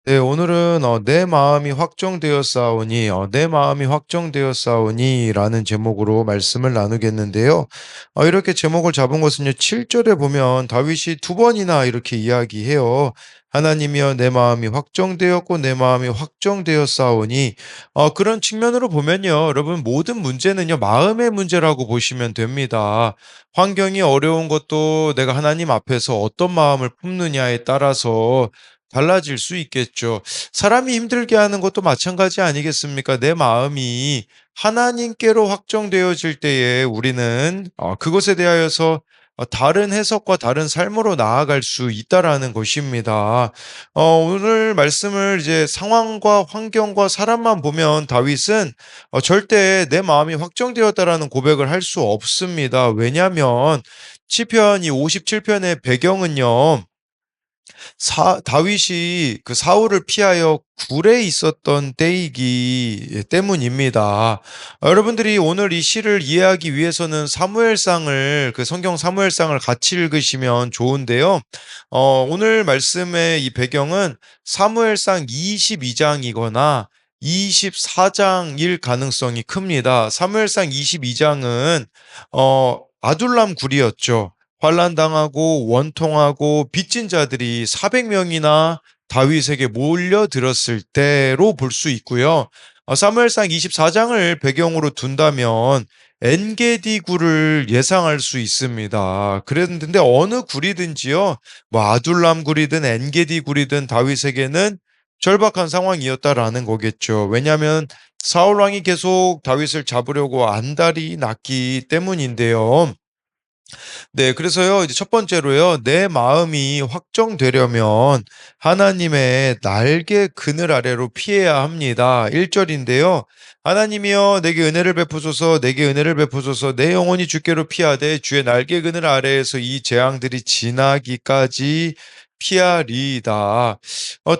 네, 오늘은 내 마음이 확정되었사오니, 내 마음이 확정되었사오니라는 제목으로 말씀을 나누겠는데요. 이렇게 제목을 잡은 것은요, 7절에 보면 다윗이 두 번이나 이렇게 이야기해요. 하나님이여 내 마음이 확정되었고 내 마음이 확정되었사오니, 그런 측면으로 보면요, 여러분 모든 문제는요, 마음의 문제라고 보시면 됩니다. 환경이 어려운 것도 내가 하나님 앞에서 어떤 마음을 품느냐에 따라서 달라질 수 있겠죠. 사람이 힘들게 하는 것도 마찬가지 아니겠습니까? 내 마음이 하나님께로 확정되어질 때에 우리는 그것에 대하여서 다른 해석과 다른 삶으로 나아갈 수 있다라는 것입니다. 오늘 말씀을 이제 상황과 환경과 사람만 보면 다윗은 절대 내 마음이 확정되었다라는 고백을 할 수 없습니다. 왜냐하면 시편 이 57편의 배경은요. 다윗이 그 사울을 피하여 굴에 있었던 때이기 때문입니다. 여러분들이 오늘 이 시를 이해하기 위해서는 사무엘상을 그 성경 사무엘상을 같이 읽으시면 좋은데요. 오늘 말씀의 이 배경은 사무엘상 22장이거나 24장일 가능성이 큽니다. 사무엘상 22장은 아둘람 굴이었죠. 환난당하고 원통하고 빚진 자들이 400명이나 다윗에게 몰려들었을 때로 볼 수 있고요. 사무엘상 24장을 배경으로 둔다면 엔게디 굴을 예상할 수 있습니다. 그랬는데 어느 굴이든지요, 뭐 아둘람 굴이든 엔게디 굴이든 다윗에게는 절박한 상황이었다라는 거겠죠. 왜냐하면 사울 왕이 계속 다윗을 잡으려고 안달이 났기 때문인데요. 네, 그래서요, 이제 첫 번째로요, 내 마음이 확정되려면 하나님의 날개 그늘 아래로 피해야 합니다. 1절인데요. 하나님이여 내게 은혜를 베푸소서, 내게 은혜를 베푸소서, 내 영혼이 주께로 피하되 주의 날개 그늘 아래에서 이 재앙들이 지나기까지 피하리이다.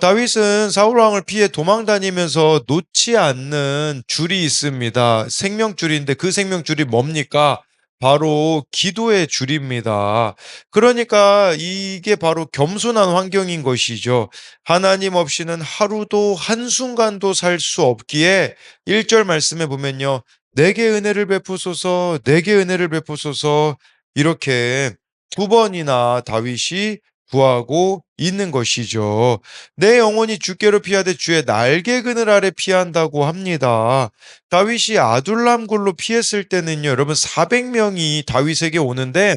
다윗은 사울 왕을 피해 도망 다니면서 놓지 않는 줄이 있습니다. 생명줄인데 그 생명줄이 뭡니까? 바로 기도의 줄입니다. 그러니까 이게 바로 겸손한 환경인 것이죠. 하나님 없이는 하루도 한순간도 살 수 없기에 1절 말씀에 보면요. 내게 은혜를 베푸소서, 내게 은혜를 베푸소서 이렇게 두 번이나 다윗이 구하고 있는 것이죠. 내 영혼이 주께로 피하되 주의 날개 그늘 아래 피한다고 합니다. 다윗이 아둘람 굴로 피했을 때는요, 여러분 400명이 다윗에게 오는데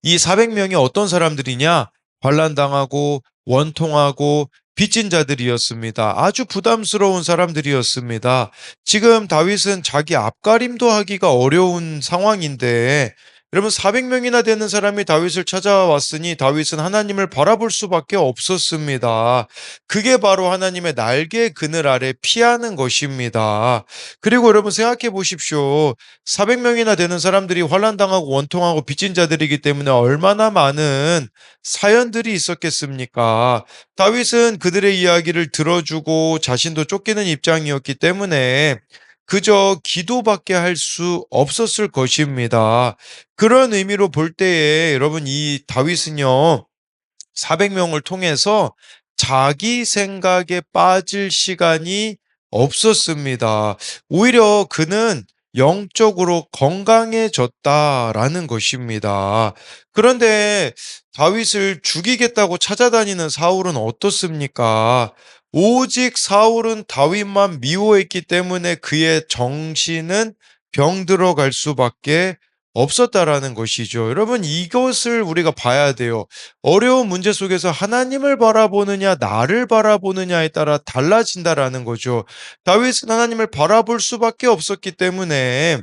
이 400명이 어떤 사람들이냐? 환난당하고 원통하고 빚진 자들이었습니다. 아주 부담스러운 사람들이었습니다. 지금 다윗은 자기 앞가림도 하기가 어려운 상황인데 여러분 400명이나 되는 사람이 다윗을 찾아왔으니 다윗은 하나님을 바라볼 수밖에 없었습니다. 그게 바로 하나님의 날개 그늘 아래 피하는 것입니다. 그리고 여러분 생각해 보십시오. 400명이나 되는 사람들이 환난당하고 원통하고 빚진 자들이기 때문에 얼마나 많은 사연들이 있었겠습니까? 다윗은 그들의 이야기를 들어주고 자신도 쫓기는 입장이었기 때문에 그저 기도밖에 할 수 없었을 것입니다. 그런 의미로 볼 때에 여러분 이 다윗은요, 400명을 통해서 자기 생각에 빠질 시간이 없었습니다. 오히려 그는 영적으로 건강해졌다라는 것입니다. 그런데 다윗을 죽이겠다고 찾아다니는 사울은 어떻습니까? 오직 사울은 다윗만 미워했기 때문에 그의 정신은 병들어 갈 수밖에 없었다라는 것이죠. 여러분, 이것을 우리가 봐야 돼요. 어려운 문제 속에서 하나님을 바라보느냐, 나를 바라보느냐에 따라 달라진다라는 거죠. 다윗은 하나님을 바라볼 수밖에 없었기 때문에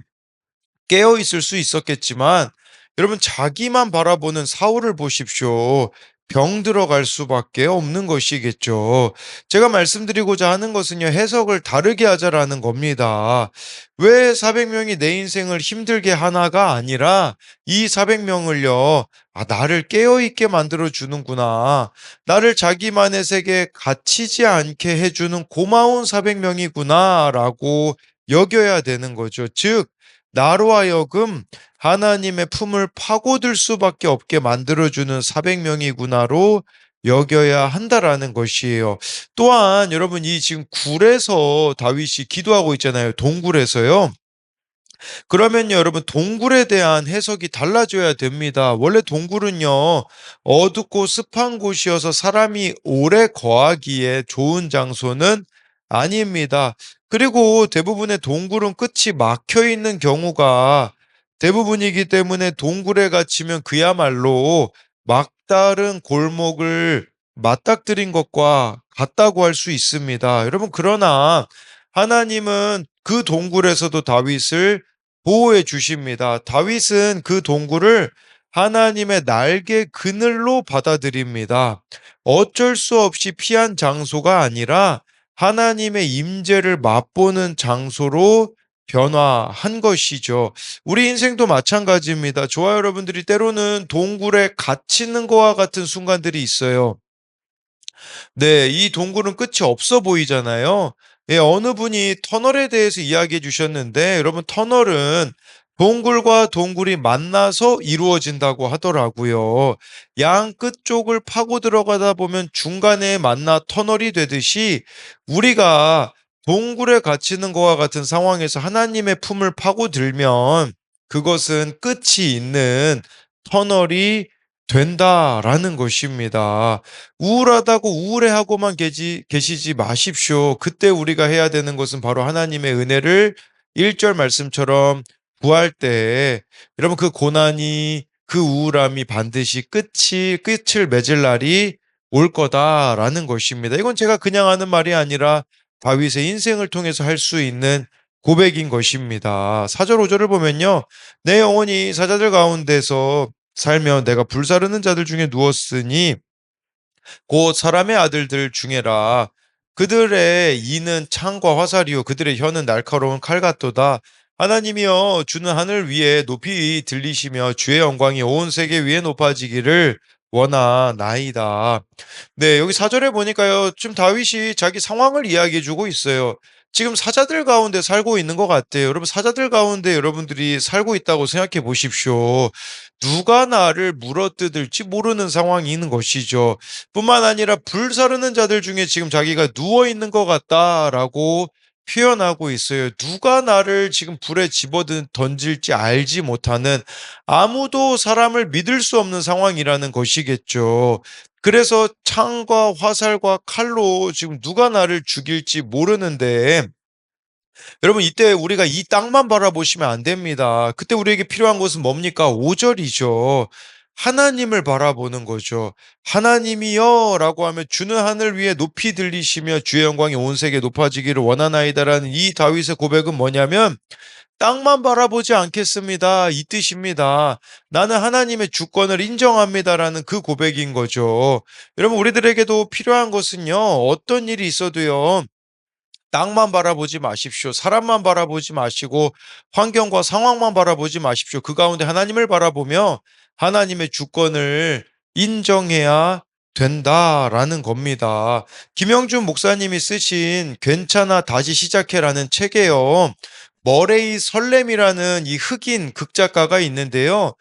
깨어 있을 수 있었겠지만 여러분 자기만 바라보는 사울을 보십시오. 병들어갈 수밖에 없는 것이겠죠. 제가 말씀드리고자 하는 것은요, 해석을 다르게 하자라는 겁니다. 왜 400명이 내 인생을 힘들게 하나가 아니라 이 400명을요, 나를 깨어있게 만들어 주는구나. 나를 자기만의 세계에 갇히지 않게 해주는 고마운 400명이구나. 라고 여겨야 되는 거죠. 즉, 나로 하여금 하나님의 품을 파고들 수밖에 없게 만들어주는 400명이구나로 여겨야 한다라는 것이에요. 또한 여러분 이 지금 굴에서 다윗이 기도하고 있잖아요. 동굴에서요. 그러면요, 여러분, 동굴에 대한 해석이 달라져야 됩니다. 원래 동굴은요, 어둡고 습한 곳이어서 사람이 오래 거하기에 좋은 장소는 아닙니다. 그리고 대부분의 동굴은 끝이 막혀 있는 경우가 대부분이기 때문에 동굴에 갇히면 그야말로 막다른 골목을 맞닥뜨린 것과 같다고 할 수 있습니다. 여러분, 그러나 하나님은 그 동굴에서도 다윗을 보호해 주십니다. 다윗은 그 동굴을 하나님의 날개 그늘로 받아들입니다. 어쩔 수 없이 피한 장소가 아니라 하나님의 임재를 맛보는 장소로 변화한 것이죠. 우리 인생도 마찬가지입니다. 저와 여러분들이 때로는 동굴에 갇히는 것과 같은 순간들이 있어요. 네. 이 동굴은 끝이 없어 보이잖아요. 예, 어느 분이 터널에 대해서 이야기해 주셨는데 여러분 터널은 동굴과 동굴이 만나서 이루어진다고 하더라고요. 양 끝쪽을 파고 들어가다 보면 중간에 만나 터널이 되듯이 우리가 동굴에 갇히는 것과 같은 상황에서 하나님의 품을 파고들면 그것은 끝이 있는 터널이 된다라는 것입니다. 우울하다고 우울해하고만 계시지 마십시오. 그때 우리가 해야 되는 것은 바로 하나님의 은혜를 1절 말씀처럼 구할 때 여러분 그 고난이 그 우울함이 반드시 끝을 맺을 날이 올 거다라는 것입니다. 이건 제가 그냥 하는 말이 아니라 다윗의 인생을 통해서 할 수 있는 고백인 것입니다. 4절 5절을 보면요. 내 영혼이 사자들 가운데서 살며 내가 불사르는 자들 중에 누웠으니 곧 사람의 아들들 중에라. 그들의 이는 창과 화살이요 그들의 혀는 날카로운 칼 같도다. 하나님이여 주는 하늘 위에 높이 들리시며 주의 영광이 온 세계 위에 높아지기를 원하나이다. 네, 여기 4절에 보니까요. 지금 다윗이 자기 상황을 이야기해 주고 있어요. 지금 사자들 가운데 살고 있는 것 같아요. 여러분, 사자들 가운데 여러분들이 살고 있다고 생각해 보십시오. 누가 나를 물어뜯을지 모르는 상황이 있는 것이죠. 뿐만 아니라 불사르는 자들 중에 지금 자기가 누워 있는 것 같다라고 표현하고 있어요. 누가 나를 지금 불에 던질지 알지 못하는 아무도 사람을 믿을 수 없는 상황이라는 것이겠죠. 그래서 창과 화살과 칼로 지금 누가 나를 죽일지 모르는데 여러분 이때 우리가 이 땅만 바라보시면 안 됩니다. 그때 우리에게 필요한 것은 뭡니까? 5절이죠. 하나님을 바라보는 거죠. 하나님이여 라고 하면 주는 하늘 위에 높이 들리시며 주의 영광이 온 세계에 높아지기를 원하나이다라는 이 다윗의 고백은 뭐냐면 땅만 바라보지 않겠습니다. 이 뜻입니다. 나는 하나님의 주권을 인정합니다라는 그 고백인 거죠. 여러분 우리들에게도 필요한 것은요. 어떤 일이 있어도요. 땅만 바라보지 마십시오. 사람만 바라보지 마시고 환경과 상황만 바라보지 마십시오. 그 가운데 하나님을 바라보며 하나님의 주권을 인정해야 된다라는 겁니다. 김영준 목사님이 쓰신 괜찮아 다시 시작해라는 책에요. 머레이 설렘이라는 이 흑인 극작가가 있는데요.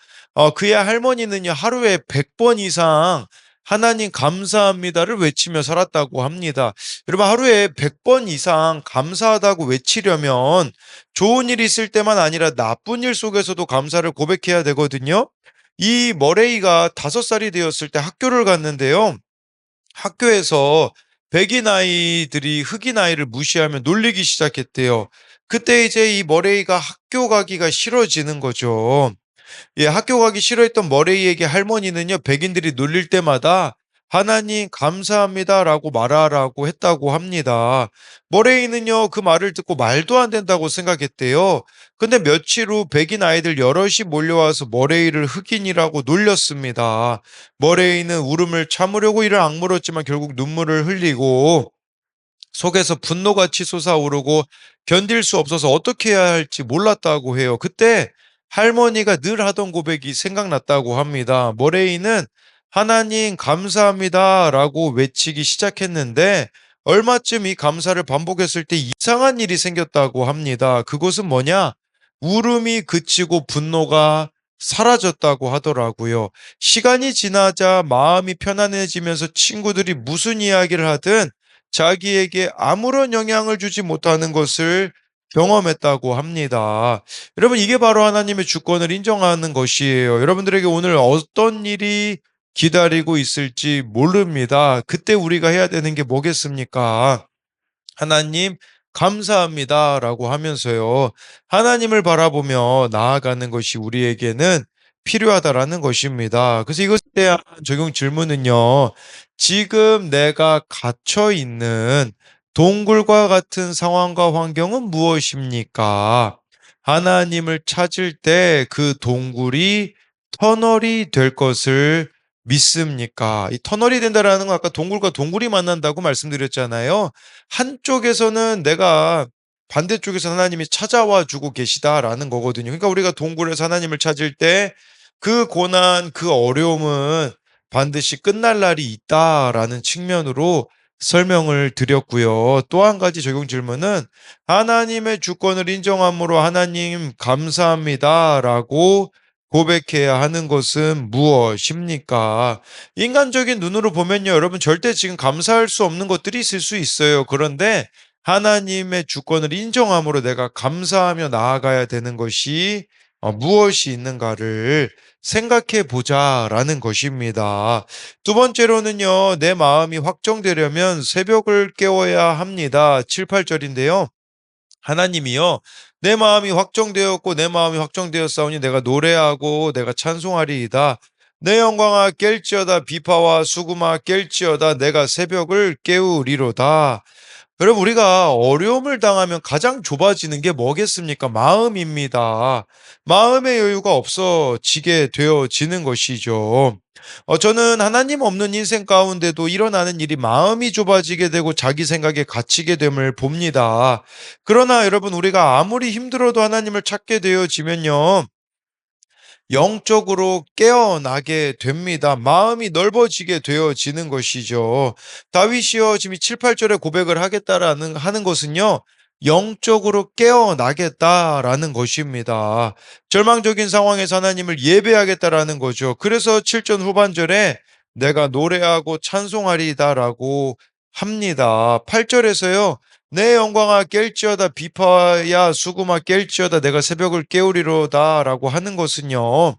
그의 할머니는요, 하루에 100번 이상 하나님 감사합니다를 외치며 살았다고 합니다. 여러분, 하루에 100번 이상 감사하다고 외치려면 좋은 일이 있을 때만 아니라 나쁜 일 속에서도 감사를 고백해야 되거든요. 이 머레이가 5살이 되었을 때 학교를 갔는데요. 학교에서 백인 아이들이 흑인 아이를 무시하며 놀리기 시작했대요. 그때 이제 이 머레이가 학교 가기가 싫어지는 거죠. 예, 학교 가기 싫어했던 머레이에게 할머니는요, 백인들이 놀릴 때마다 하나님 감사합니다라고 말하라고 했다고 합니다. 머레이는요, 그 말을 듣고 말도 안 된다고 생각했대요. 근데 며칠 후 백인 아이들 여럿이 몰려와서 머레이를 흑인이라고 놀렸습니다. 머레이는 울음을 참으려고 이를 악물었지만 결국 눈물을 흘리고 속에서 분노같이 솟아오르고 견딜 수 없어서 어떻게 해야 할지 몰랐다고 해요. 그때 할머니가 늘 하던 고백이 생각났다고 합니다. 머레이는 하나님 감사합니다라고 외치기 시작했는데 얼마쯤 이 감사를 반복했을 때 이상한 일이 생겼다고 합니다. 그것은 뭐냐? 울음이 그치고 분노가 사라졌다고 하더라고요. 시간이 지나자 마음이 편안해지면서 친구들이 무슨 이야기를 하든 자기에게 아무런 영향을 주지 못하는 것을 경험했다고 합니다. 여러분, 이게 바로 하나님의 주권을 인정하는 것이에요. 여러분들에게 오늘 어떤 일이 기다리고 있을지 모릅니다. 그때 우리가 해야 되는 게 뭐겠습니까? 하나님 감사합니다라고 하면서요. 하나님을 바라보며 나아가는 것이 우리에게는 필요하다라는 것입니다. 그래서 이것에 대한 적용 질문은요. 지금 내가 갇혀 있는 동굴과 같은 상황과 환경은 무엇입니까? 하나님을 찾을 때 그 동굴이 터널이 될 것을 믿습니까? 이 터널이 된다라는 건 아까 동굴과 동굴이 만난다고 말씀드렸잖아요. 한쪽에서는 내가 반대쪽에서 하나님이 찾아와 주고 계시다라는 거거든요. 그러니까 우리가 동굴에서 하나님을 찾을 때 그 고난, 그 어려움은 반드시 끝날 날이 있다라는 측면으로 설명을 드렸고요. 또 한 가지 적용 질문은 하나님의 주권을 인정함으로 하나님 감사합니다라고 고백해야 하는 것은 무엇입니까? 인간적인 눈으로 보면요, 여러분 절대 지금 감사할 수 없는 것들이 있을 수 있어요. 그런데 하나님의 주권을 인정함으로 내가 감사하며 나아가야 되는 것이 무엇이 있는가를 생각해 보자라는 것입니다. 두 번째로는요, 내 마음이 확정되려면 새벽을 깨워야 합니다. 7, 8절인데요. 하나님이여 내 마음이 확정되었고 내 마음이 확정되었사오니 내가 노래하고 내가 찬송하리이다. 내 영광아 깰지어다 비파와 수금아 깰지어다 내가 새벽을 깨우리로다. 여러분, 우리가 어려움을 당하면 가장 좁아지는 게 뭐겠습니까? 마음입니다. 마음의 여유가 없어지게 되어지는 것이죠. 저는 하나님 없는 인생 가운데도 일어나는 일이 마음이 좁아지게 되고 자기 생각에 갇히게 됨을 봅니다. 그러나 여러분, 우리가 아무리 힘들어도 하나님을 찾게 되어지면요. 영적으로 깨어나게 됩니다. 마음이 넓어지게 되어지는 것이죠. 다윗이요, 지금 7, 8절에 고백을 하는 것은요, 영적으로 깨어나겠다라는 것입니다. 절망적인 상황에서 하나님을 예배하겠다라는 거죠. 그래서 7절 후반절에 내가 노래하고 찬송하리다라고 합니다. 8절에서요, 내 영광아 깰지어다 비파야 수금아 깰지어다 내가 새벽을 깨우리로다라고 하는 것은요.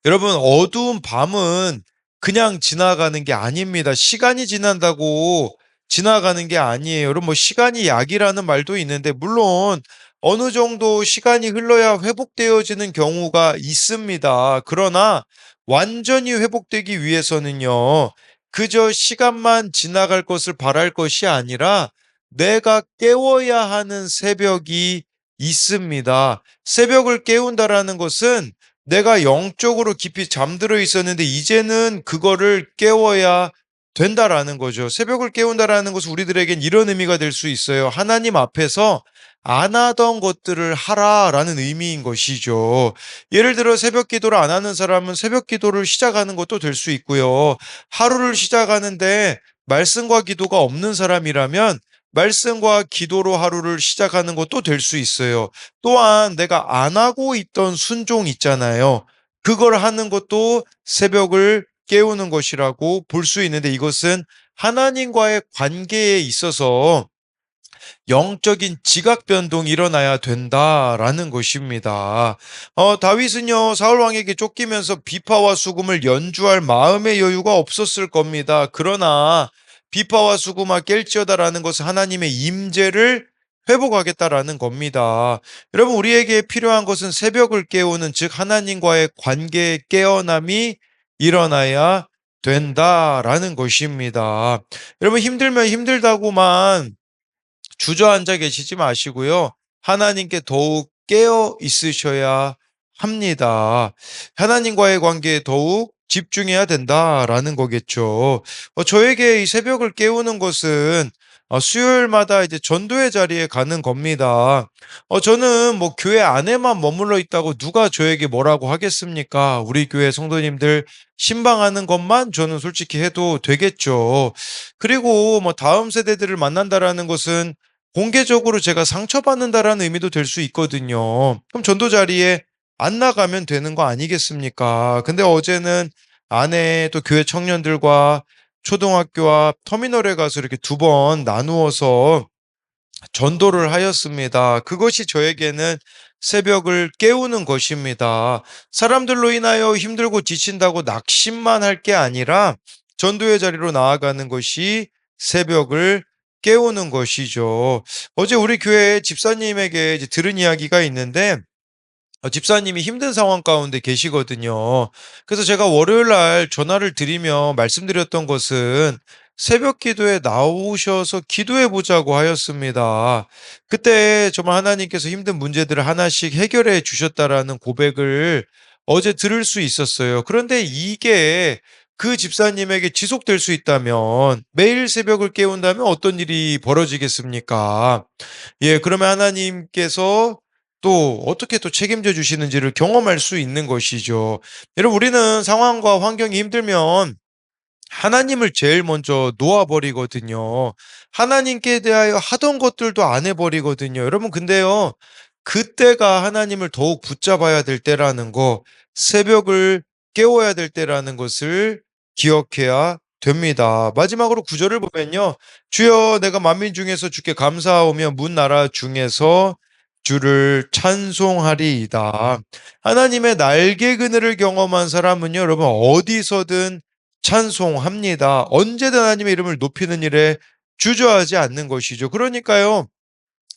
여러분, 어두운 밤은 그냥 지나가는 게 아닙니다. 시간이 지난다고 지나가는 게 아니에요. 여러분, 뭐 시간이 약이라는 말도 있는데 물론 어느 정도 시간이 흘러야 회복되어지는 경우가 있습니다. 그러나 완전히 회복되기 위해서는요. 그저 시간만 지나갈 것을 바랄 것이 아니라 내가 깨워야 하는 새벽이 있습니다. 새벽을 깨운다라는 것은 내가 영적으로 깊이 잠들어 있었는데 이제는 그거를 깨워야 된다라는 거죠. 새벽을 깨운다라는 것은 우리들에겐 이런 의미가 될 수 있어요. 하나님 앞에서 안 하던 것들을 하라라는 의미인 것이죠. 예를 들어 새벽 기도를 안 하는 사람은 새벽 기도를 시작하는 것도 될 수 있고요. 하루를 시작하는데 말씀과 기도가 없는 사람이라면 말씀과 기도로 하루를 시작하는 것도 될 수 있어요. 또한 내가 안 하고 있던 순종 있잖아요. 그걸 하는 것도 새벽을 깨우는 것이라고 볼 수 있는데 이것은 하나님과의 관계에 있어서 영적인 지각 변동이 일어나야 된다라는 것입니다. 다윗은요, 사울 왕에게 쫓기면서 비파와 수금을 연주할 마음의 여유가 없었을 겁니다. 그러나 비파와 수금아 깰지어다라는 것은 하나님의 임재를 회복하겠다라는 겁니다. 여러분, 우리에게 필요한 것은 새벽을 깨우는 즉 하나님과의 관계의 깨어남이 일어나야 된다라는 것입니다. 여러분, 힘들면 힘들다고만 주저앉아 계시지 마시고요. 하나님께 더욱 깨어 있으셔야 합니다. 하나님과의 관계에 더욱 집중해야 된다라는 거겠죠. 저에게 이 새벽을 깨우는 것은 수요일마다 이제 전도의 자리에 가는 겁니다. 저는 뭐 교회 안에만 머물러 있다고 누가 저에게 뭐라고 하겠습니까? 우리 교회 성도님들 신방하는 것만 저는 솔직히 해도 되겠죠. 그리고 뭐 다음 세대들을 만난다라는 것은 공개적으로 제가 상처받는다라는 의미도 될 수 있거든요. 그럼 전도 자리에 안 나가면 되는 거 아니겠습니까? 근데 어제는 아내 또 교회 청년들과 초등학교와 터미널에 가서 이렇게 두 번 나누어서 전도를 하였습니다. 그것이 저에게는 새벽을 깨우는 것입니다. 사람들로 인하여 힘들고 지친다고 낙심만 할 게 아니라 전도의 자리로 나아가는 것이 새벽을 깨우는 것이죠. 어제 우리 교회 집사님에게 이제 들은 이야기가 있는데 집사님이 힘든 상황 가운데 계시거든요. 그래서 제가 월요일 날 전화를 드리며 말씀드렸던 것은 새벽 기도에 나오셔서 기도해 보자고 하였습니다. 그때 정말 하나님께서 힘든 문제들을 하나씩 해결해 주셨다라는 고백을 어제 들을 수 있었어요. 그런데 이게 그 집사님에게 지속될 수 있다면 매일 새벽을 깨운다면 어떤 일이 벌어지겠습니까? 예, 그러면 하나님께서 또 어떻게 또 책임져 주시는지를 경험할 수 있는 것이죠. 여러분, 우리는 상황과 환경이 힘들면 하나님을 제일 먼저 놓아 버리거든요. 하나님께 대하여 하던 것들도 안 해 버리거든요. 여러분, 근데요. 그때가 하나님을 더욱 붙잡아야 될 때라는 거, 새벽을 깨워야 될 때라는 것을 기억해야 됩니다. 마지막으로 9절을 보면요. 주여, 내가 만민 중에서 주께 감사하오며 문 나라 중에서 주를 찬송하리이다. 하나님의 날개 그늘을 경험한 사람은요, 여러분, 어디서든 찬송합니다. 언제든 하나님의 이름을 높이는 일에 주저하지 않는 것이죠. 그러니까요,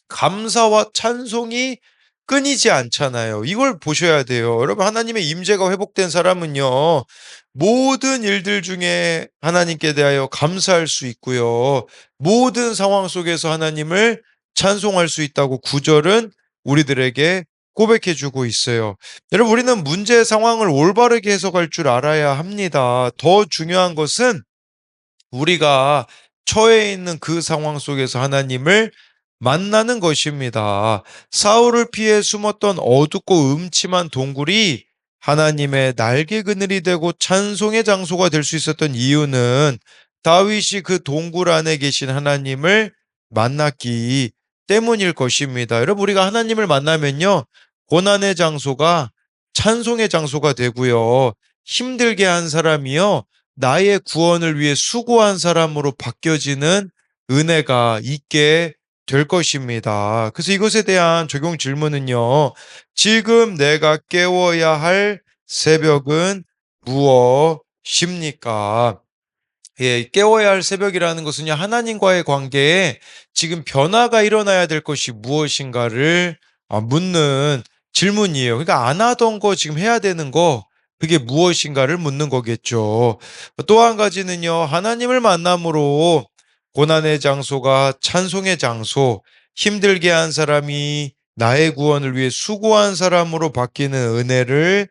감사와 찬송이 끊이지 않잖아요. 이걸 보셔야 돼요. 여러분, 하나님의 임재가 회복된 사람은요, 모든 일들 중에 하나님께 대하여 감사할 수 있고요. 모든 상황 속에서 하나님을 찬송할 수 있다고 구절은 우리들에게 고백해 주고 있어요. 여러분, 우리는 문제 상황을 올바르게 해석할 줄 알아야 합니다. 더 중요한 것은 우리가 처해 있는 그 상황 속에서 하나님을 만나는 것입니다. 사울을 피해 숨었던 어둡고 음침한 동굴이 하나님의 날개 그늘이 되고 찬송의 장소가 될 수 있었던 이유는 다윗이 그 동굴 안에 계신 하나님을 만났기 때문일 것입니다. 여러분, 우리가 하나님을 만나면요, 고난의 장소가 찬송의 장소가 되고요, 힘들게 한 사람이요, 나의 구원을 위해 수고한 사람으로 바뀌어지는 은혜가 있게 될 것입니다. 그래서 이것에 대한 적용 질문은요, 지금 내가 깨워야 할 새벽은 무엇입니까? 예, 깨워야 할 새벽이라는 것은요, 하나님과의 관계에 지금 변화가 일어나야 될 것이 무엇인가를 묻는 질문이에요. 그러니까 안 하던 거 지금 해야 되는 거, 그게 무엇인가를 묻는 거겠죠. 또 한 가지는요, 하나님을 만남으로 고난의 장소가 찬송의 장소, 힘들게 한 사람이 나의 구원을 위해 수고한 사람으로 바뀌는 은혜를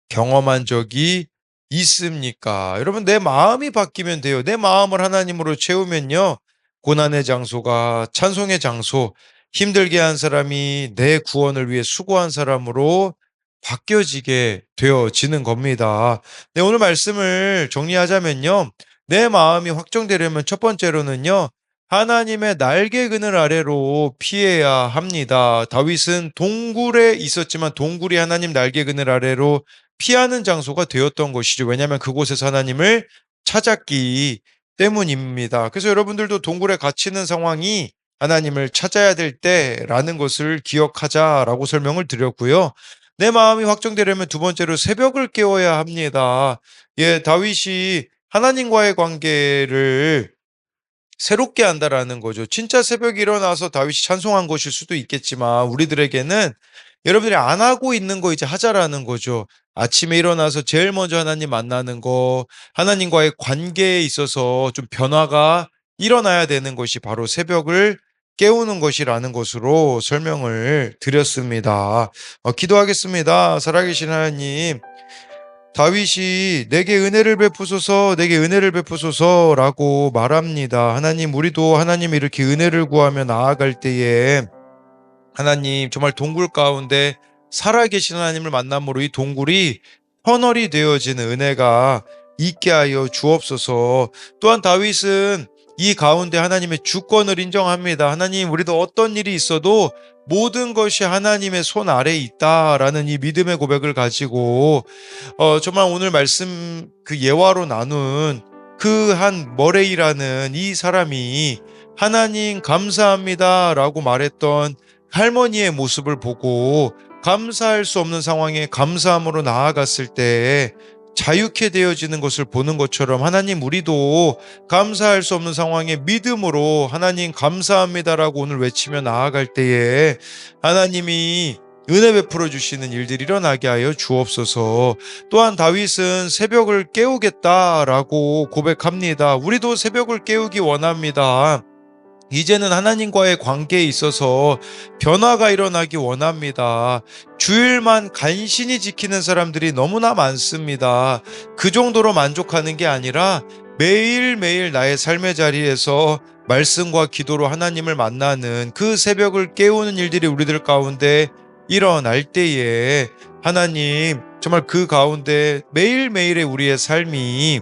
경험한 적이 있습니까? 여러분, 내 마음이 바뀌면 돼요. 내 마음을 하나님으로 채우면요, 고난의 장소가 찬송의 장소, 힘들게 한 사람이 내 구원을 위해 수고한 사람으로 바뀌어지게 되어지는 겁니다. 네, 오늘 말씀을 정리하자면요, 내 마음이 확정되려면 첫 번째로는요, 하나님의 날개 그늘 아래로 피해야 합니다. 다윗은 동굴에 있었지만 동굴이 하나님 날개 그늘 아래로 피하는 장소가 되었던 것이죠. 왜냐하면 그곳에서 하나님을 찾았기 때문입니다. 그래서 여러분들도 동굴에 갇히는 상황이 하나님을 찾아야 될 때라는 것을 기억하자라고 설명을 드렸고요. 내 마음이 확정되려면 두 번째로 새벽을 깨워야 합니다. 예, 다윗이 하나님과의 관계를 새롭게 한다라는 거죠. 진짜 새벽에 일어나서 다윗이 찬송한 것일 수도 있겠지만 우리들에게는 여러분들이 안 하고 있는 거 이제 하자라는 거죠. 아침에 일어나서 제일 먼저 하나님 만나는 거, 하나님과의 관계에 있어서 좀 변화가 일어나야 되는 것이 바로 새벽을 깨우는 것이라는 것으로 설명을 드렸습니다. 기도하겠습니다. 살아계신 하나님, 다윗이 내게 은혜를 베푸소서, 내게 은혜를 베푸소서라고 말합니다. 하나님, 우리도 하나님 이렇게 은혜를 구하며 나아갈 때에 하나님, 정말 동굴 가운데 살아계신 하나님을 만남으로 이 동굴이 터널이 되어지는 은혜가 있게 하여 주옵소서. 또한 다윗은 이 가운데 하나님의 주권을 인정합니다. 하나님, 우리도 어떤 일이 있어도 모든 것이 하나님의 손 아래에 있다라는 이 믿음의 고백을 가지고 정말 오늘 말씀 그 예화로 나눈 그 한 머레이라는 이 사람이 하나님 감사합니다라고 말했던 할머니의 모습을 보고 감사할 수 없는 상황에 감사함으로 나아갔을 때 자유케 되어지는 것을 보는 것처럼 하나님, 우리도 감사할 수 없는 상황에 믿음으로 하나님 감사합니다라고 오늘 외치며 나아갈 때에 하나님이 은혜 베풀어 주시는 일들이 일어나게 하여 주옵소서. 또한 다윗은 새벽을 깨우겠다라고 고백합니다. 우리도 새벽을 깨우기 원합니다. 이제는 하나님과의 관계에 있어서 변화가 일어나기 원합니다. 주일만 간신히 지키는 사람들이 너무나 많습니다. 그 정도로 만족하는 게 아니라 매일매일 나의 삶의 자리에서 말씀과 기도로 하나님을 만나는 그 새벽을 깨우는 일들이 우리들 가운데 일어날 때에 하나님, 정말 그 가운데 매일매일의 우리의 삶이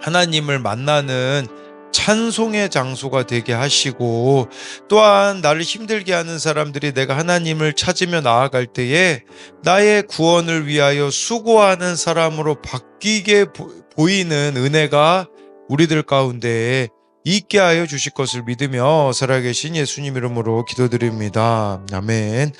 하나님을 만나는 찬송의 장소가 되게 하시고, 또한 나를 힘들게 하는 사람들이 내가 하나님을 찾으며 나아갈 때에 나의 구원을 위하여 수고하는 사람으로 바뀌게 보이는 은혜가 우리들 가운데 있게 하여 주실 것을 믿으며 살아계신 예수님 이름으로 기도드립니다. 아멘.